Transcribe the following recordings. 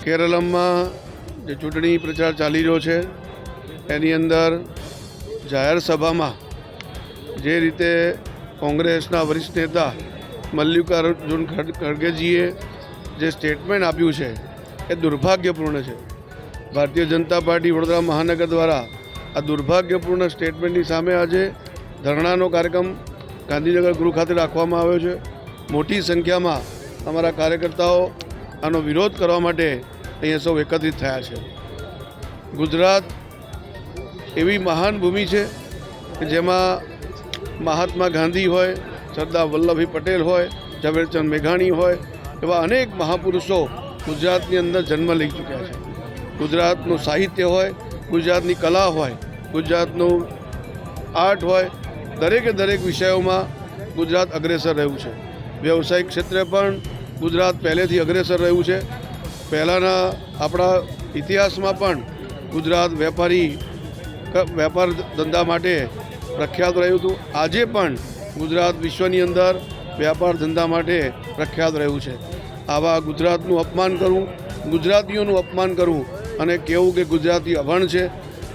કેરળમાં જે ચૂંટણી પ્રચાર ચાલી રહ્યો છે એની અંદર જાહેર સભામાં જે રીતે કોંગ્રેસના વરિષ્ઠ નેતા મલ્લિકાર્જુન ખડગેજીએ જે સ્ટેટમેન્ટ આપ્યું છે એ દુર્ભાગ્યપૂર્ણ છે. ભારતીય જનતા પાર્ટી વડોદરા મહાનગર દ્વારા આ દુર્ભાગ્યપૂર્ણ સ્ટેટમેન્ટની સામે આજે ધરણાનો કાર્યક્રમ ગાંધીનગર ગૃહ ખાતે રાખવામાં આવ્યો છે. મોટી સંખ્યામાં અમારા કાર્યકર્તાઓ આનો વિરોધ કરવા માટે અહીંયા સૌ એકત્રિત થયા છે. ગુજરાત એવી મહાન ભૂમિ છે કે જેમાં મહાત્મા ગાંધી હોય, સરદાર વલ્લભભાઈ પટેલ હોય, ઝવેરચંદ મેઘાણી હોય, એવા અનેક મહાપુરુષો ગુજરાતની અંદર જન્મ લઈ ચૂક્યા છે. ગુજરાતનું સાહિત્ય હોય, ગુજરાતની કલા હોય, ગુજરાતનું આર્ટ હોય, દરેકે દરેક વિષયોમાં ગુજરાત અગ્રેસર રહ્યું છે. વ્યવસાયિક ક્ષેત્રે પણ ગુજરાત પહેલેથી અગ્રેસર રહ્યું છે. પહેલાંના આપણા ઇતિહાસમાં પણ ગુજરાત વેપાર ધંધા માટે પ્રખ્યાત રહ્યું હતું. આજે પણ ગુજરાત વિશ્વની અંદર વ્યાપાર ધંધા માટે પ્રખ્યાત રહ્યું છે. આવા ગુજરાતનું અપમાન કરવું, ગુજરાતીઓનું અપમાન કરવું અને કહેવું કે ગુજરાતી અભણ છે,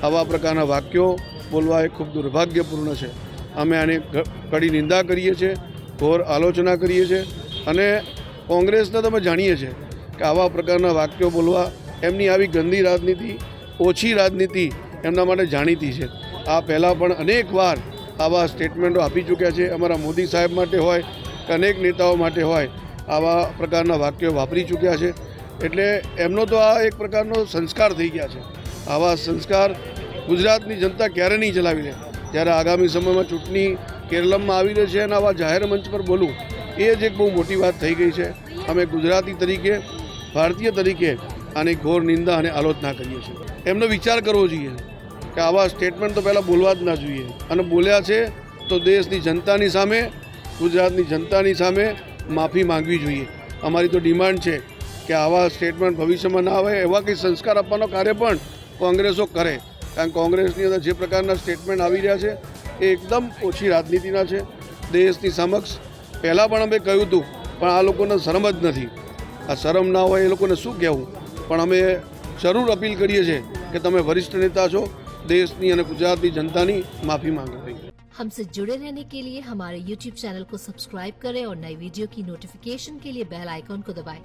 આવા પ્રકારના વાક્યો બોલવા એ ખૂબ દુર્ભાગ્યપૂર્ણ છે. અમે આની કડી નિંદા કરીએ છીએ, ઘોર આલોચના કરીએ છીએ અને કોંગ્રેસને તમે જાણીએ છીએ કે આવા પ્રકારના વાક્યો બોલવા, એમની આવી ગંદી રાજનીતિ, ઓછી રાજનીતિ એમના માટે જાણીતી છે. આ પહેલાં પણ અનેક વાર આવા સ્ટેટમેન્ટો આપી ચૂક્યા છે. અમારા મોદી સાહેબ માટે હોય કે અનેક નેતાઓ માટે હોય, આવા પ્રકારના વાક્યો વાપરી ચૂક્યા છે. એટલે એમનો તો આ એક પ્રકારનો સંસ્કાર થઈ ગયા છે. આવા સંસ્કાર ગુજરાતની જનતા ક્યારે નહીં ચલાવી લે. જ્યારે આગામી સમયમાં ચૂંટણી કેરળમાં આવી રહી છે અને આવા જાહેર મંચ પર બોલવું એ જ એક બહુ મોટી વાત થઈ ગઈ છે. અમે ગુજરાતી તરીકે, ભારતીય તરીકે આની ઘોર નિંદા અને આલોચના કરીએ છીએ. એમનો વિચાર કરવો જોઈએ કે આવા સ્ટેટમેન્ટ તો પહેલાં બોલવા જ ના જોઈએ, અને બોલ્યા છે તો દેશની જનતાની સામે, ગુજરાતની જનતાની સામે માફી માંગવી જોઈએ. અમારી તો ડિમાન્ડ છે કે આવા સ્ટેટમેન્ટ ભવિષ્યમાં ના આવે, એવા કંઈ સંસ્કાર આપવાનો કાર્ય પણ કોંગ્રેસો કરે. કારણ કે કોંગ્રેસની અંદર જે પ્રકારના સ્ટેટમેન્ટ આવી રહ્યા છે એ એકદમ ઓછી રાજનીતિના છે. દેશની સમક્ષ પહેલાં પણ અમે કહ્યું હતું, પણ આ લોકોને શરમ જ નથી. આ શરમ ના હોય એ લોકોને શું કહેવું. પણ અમે જરૂર અપીલ કરીએ છીએ કે તમે વરિષ્ઠ નેતા છો, देश અને ગુજરાતની જનતાની माफी मांगे. हमसे जुड़े रहने के लिए हमारे YouTube चैनल को सब्सक्राइब करें और नई वीडियो की नोटिफिकेशन के लिए बेल आइकॉन को दबाएं